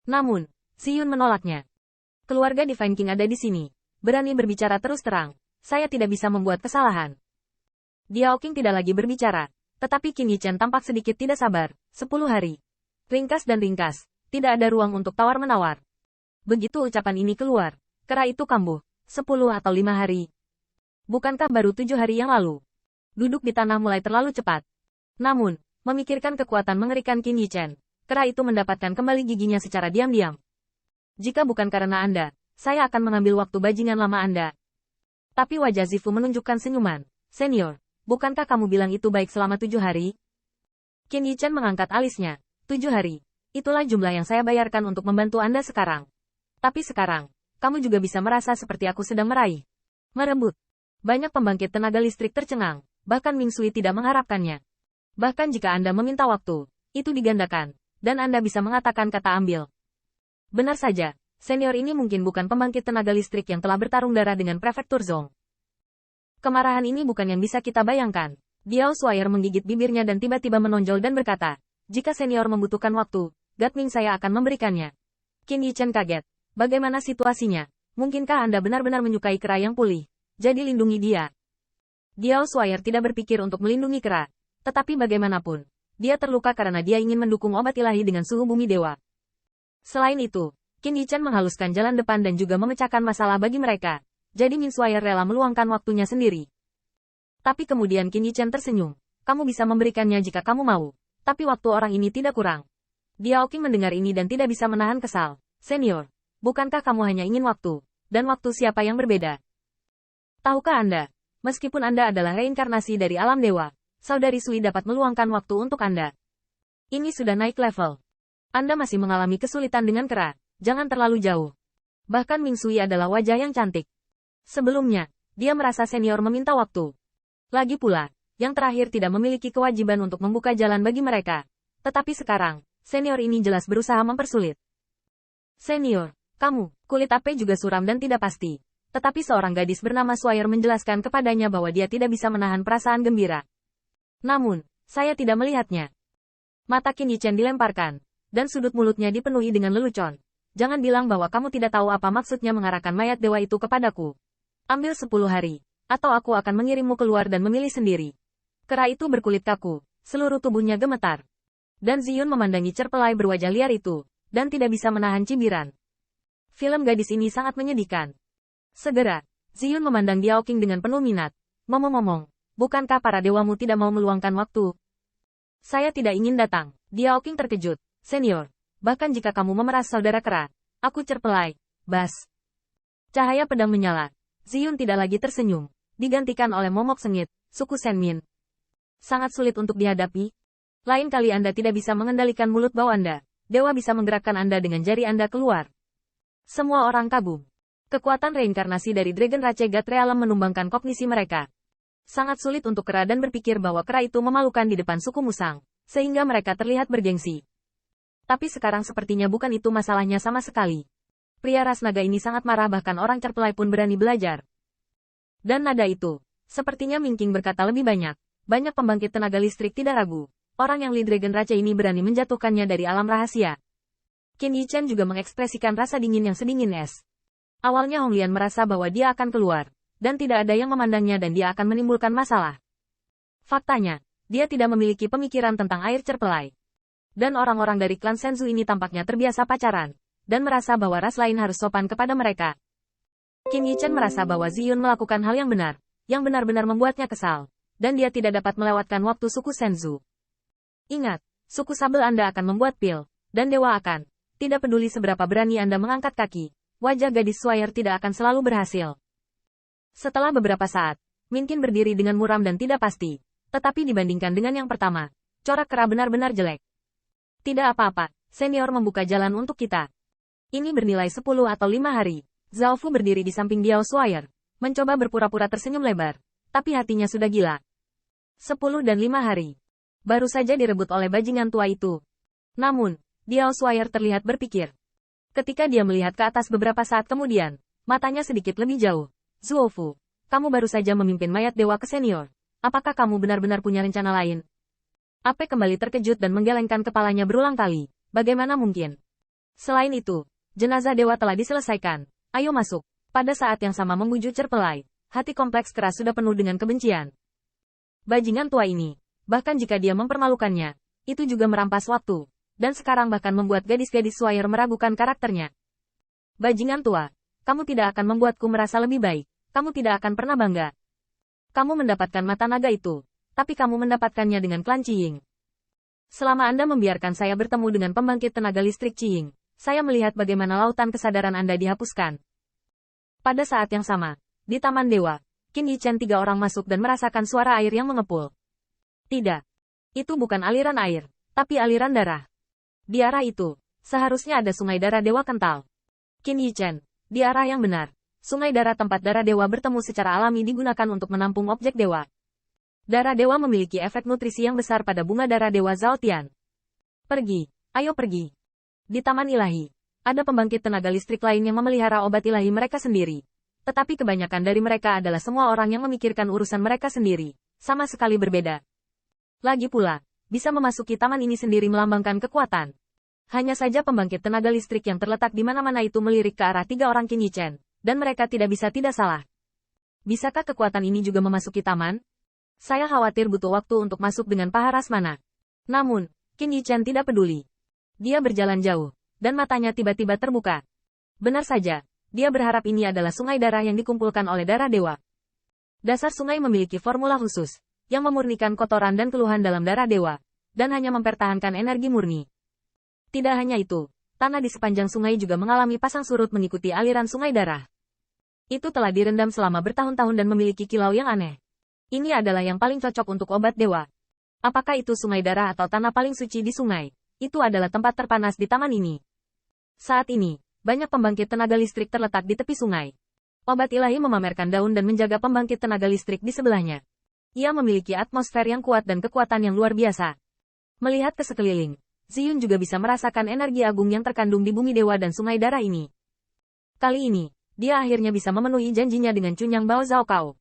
Namun, Ziyun menolaknya. Keluarga Divine King ada di sini. Berani berbicara terus terang. Saya tidak bisa membuat kesalahan. Diao King tidak lagi berbicara. Tetapi Qin Yichen tampak sedikit tidak sabar. 10 hari. Ringkas dan ringkas. Tidak ada ruang untuk tawar-menawar. Begitu ucapan ini keluar, kera itu kambuh. 10 atau 5 hari. Bukankah baru 7 hari yang lalu? Duduk di tanah mulai terlalu cepat. Namun, memikirkan kekuatan mengerikan Qin Yichen, kera itu mendapatkan kembali giginya secara diam-diam. Jika bukan karena Anda, saya akan mengambil waktu bajingan lama Anda. Tapi wajah Zifu menunjukkan senyuman. Senior, bukankah kamu bilang itu baik selama 7 hari? Qin Yichen mengangkat alisnya. 7 hari. Itulah jumlah yang saya bayarkan untuk membantu Anda sekarang. Tapi sekarang, kamu juga bisa merasa seperti aku sedang meraih. Merebut. Banyak pembangkit tenaga listrik tercengang. Bahkan Ming Sui tidak mengharapkannya. Bahkan jika Anda meminta waktu, itu digandakan. Dan Anda bisa mengatakan kata ambil. Benar saja, senior ini mungkin bukan pembangkit tenaga listrik yang telah bertarung darah dengan prefektur Zong. Kemarahan ini bukan yang bisa kita bayangkan. Diao Swire menggigit bibirnya dan tiba-tiba menonjol dan berkata, jika senior membutuhkan waktu, Gatming saya akan memberikannya. Qin Yichen kaget. Bagaimana situasinya? Mungkinkah Anda benar-benar menyukai kera yang pulih? Jadi lindungi dia. Diao Swire tidak berpikir untuk melindungi kera. Tetapi bagaimanapun, dia terluka karena dia ingin mendukung obat ilahi dengan suhu bumi dewa. Selain itu, Qin Yichen menghaluskan jalan depan dan juga memecahkan masalah bagi mereka. Jadi Min Swire rela meluangkan waktunya sendiri. Tapi kemudian Qin Yichen tersenyum. Kamu bisa memberikannya jika kamu mau. Tapi waktu orang ini tidak kurang. Diao King mendengar ini dan tidak bisa menahan kesal. Senior, bukankah kamu hanya ingin waktu? Dan waktu siapa yang berbeda? Tahukah Anda, meskipun Anda adalah reinkarnasi dari alam dewa, Saudari Sui dapat meluangkan waktu untuk Anda. Ini sudah naik level. Anda masih mengalami kesulitan dengan kera, jangan terlalu jauh. Bahkan Ming Sui adalah wajah yang cantik. Sebelumnya, dia merasa senior meminta waktu. Lagi pula, yang terakhir tidak memiliki kewajiban untuk membuka jalan bagi mereka. Tetapi sekarang, senior ini jelas berusaha mempersulit. Senior, kamu, kulit Ape juga suram dan tidak pasti. Tetapi seorang gadis bernama Swire menjelaskan kepadanya bahwa dia tidak bisa menahan perasaan gembira. Namun, saya tidak melihatnya. Mata Qin Yichen dilemparkan, dan sudut mulutnya dipenuhi dengan lelucon. Jangan bilang bahwa kamu tidak tahu apa maksudnya mengarahkan mayat dewa itu kepadaku. Ambil 10 hari, atau aku akan mengirimmu keluar dan memilih sendiri. Kera itu berkulit kaku, seluruh tubuhnya gemetar. Dan Ziyun memandangi cerpelai berwajah liar itu, dan tidak bisa menahan cibiran. Film gadis ini sangat menyedihkan. Segera, Ziyun memandang Diao King dengan penuh minat. Ngomong-ngomong, bukankah para dewamu tidak mau meluangkan waktu? Saya tidak ingin datang. Diao King terkejut. Senior, bahkan jika kamu memeras saudara kera, aku cerpelai. Bas. Cahaya pedang menyala. Ziyun tidak lagi tersenyum. Digantikan oleh momok sengit, suku Senmin. Sangat sulit untuk dihadapi. Lain kali Anda tidak bisa mengendalikan mulut bau Anda. Dewa bisa menggerakkan Anda dengan jari Anda keluar. Semua orang kagum. Kekuatan reinkarnasi dari Dragon Rache God Realm menumbangkan kognisi mereka. Sangat sulit untuk kera dan berpikir bahwa kera itu memalukan di depan suku Musang, sehingga mereka terlihat bergengsi. Tapi sekarang sepertinya bukan itu masalahnya sama sekali. Pria ras naga ini sangat marah bahkan orang cerpelai pun berani belajar. Dan nada itu, sepertinya Ming King berkata lebih banyak. Banyak pembangkit tenaga listrik tidak ragu. Orang yang Li Dragon Rache ini berani menjatuhkannya dari alam rahasia. Qin Yichen juga mengekspresikan rasa dingin yang sedingin es. Awalnya Hong Lian merasa bahwa dia akan keluar, dan tidak ada yang memandangnya dan dia akan menimbulkan masalah. Faktanya, dia tidak memiliki pemikiran tentang air cerpelai. Dan orang-orang dari klan Senzu ini tampaknya terbiasa pacaran, dan merasa bahwa ras lain harus sopan kepada mereka. Qin Yichen merasa bahwa Ziyun melakukan hal yang benar, yang benar-benar membuatnya kesal, dan dia tidak dapat melewatkan waktu suku Senzu. Ingat, suku Sabel Anda akan membuat pil, dan dewa akan. Tidak peduli seberapa berani Anda mengangkat kaki, wajah gadis Swire tidak akan selalu berhasil. Setelah beberapa saat, Min Qin berdiri dengan muram dan tidak pasti, tetapi dibandingkan dengan yang pertama, corak kera benar-benar jelek. Tidak apa-apa, senior membuka jalan untuk kita. Ini bernilai 10 atau 5 hari. Zhao Fu berdiri di samping Diao Swire, mencoba berpura-pura tersenyum lebar, tapi hatinya sudah gila. 10 dan 5 hari. Baru saja direbut oleh bajingan tua itu. Namun, Diao Swire terlihat berpikir. Ketika dia melihat ke atas beberapa saat kemudian, matanya sedikit lebih jauh. Zhao Fu, kamu baru saja memimpin mayat dewa ke senior. Apakah kamu benar-benar punya rencana lain? Ape kembali terkejut dan menggelengkan kepalanya berulang kali. Bagaimana mungkin? Selain itu, jenazah dewa telah diselesaikan. Ayo masuk. Pada saat yang sama membujuk Cerpelai, hati kompleks keras sudah penuh dengan kebencian. Bajingan tua ini, bahkan jika dia mempermalukannya, itu juga merampas waktu, dan sekarang bahkan membuat gadis-gadis Swire meragukan karakternya. Bajingan tua, kamu tidak akan membuatku merasa lebih baik, kamu tidak akan pernah bangga. Kamu mendapatkan mata naga itu, tapi kamu mendapatkannya dengan klan Ciying. Selama Anda membiarkan saya bertemu dengan pembangkit tenaga listrik Ciying, saya melihat bagaimana lautan kesadaran Anda dihapuskan. Pada saat yang sama, di Taman Dewa, Qin Yichen 3 orang masuk dan merasakan suara air yang mengepul. Tidak. Itu bukan aliran air, tapi aliran darah. Di arah itu, seharusnya ada sungai darah dewa kental. Qin Yichen, di arah yang benar, sungai darah tempat darah dewa bertemu secara alami digunakan untuk menampung objek dewa. Darah dewa memiliki efek nutrisi yang besar pada bunga darah dewa Zhaotian. Pergi, ayo pergi. Di Taman Ilahi, ada pembangkit tenaga listrik lain yang memelihara obat ilahi mereka sendiri. Tetapi kebanyakan dari mereka adalah semua orang yang memikirkan urusan mereka sendiri, sama sekali berbeda. Lagi pula, bisa memasuki taman ini sendiri melambangkan kekuatan. Hanya saja pembangkit tenaga listrik yang terletak di mana-mana itu melirik ke arah 3 orang Qin Yichen, dan mereka tidak bisa tidak salah. Bisakah kekuatan ini juga memasuki taman? Saya khawatir butuh waktu untuk masuk dengan paha Rasmana. Namun, Qin Yichen tidak peduli. Dia berjalan jauh, dan matanya tiba-tiba terbuka. Benar saja, dia berharap ini adalah sungai darah yang dikumpulkan oleh darah dewa. Dasar sungai memiliki formula khusus, yang memurnikan kotoran dan keluhan dalam darah dewa, dan hanya mempertahankan energi murni. Tidak hanya itu, tanah di sepanjang sungai juga mengalami pasang surut mengikuti aliran sungai darah. Itu telah direndam selama bertahun-tahun dan memiliki kilau yang aneh. Ini adalah yang paling cocok untuk obat dewa. Apakah itu sungai darah atau tanah paling suci di sungai? Itu adalah tempat terpanas di taman ini. Saat ini, banyak pembangkit tenaga listrik terletak di tepi sungai. Obat ilahi memamerkan daun dan menjaga pembangkit tenaga listrik di sebelahnya. Ia memiliki atmosfer yang kuat dan kekuatan yang luar biasa. Melihat ke sekeliling, Ziyun juga bisa merasakan energi agung yang terkandung di bumi dewa dan sungai darah ini. Kali ini, dia akhirnya bisa memenuhi janjinya dengan Cunyang Bao Zhao Kao.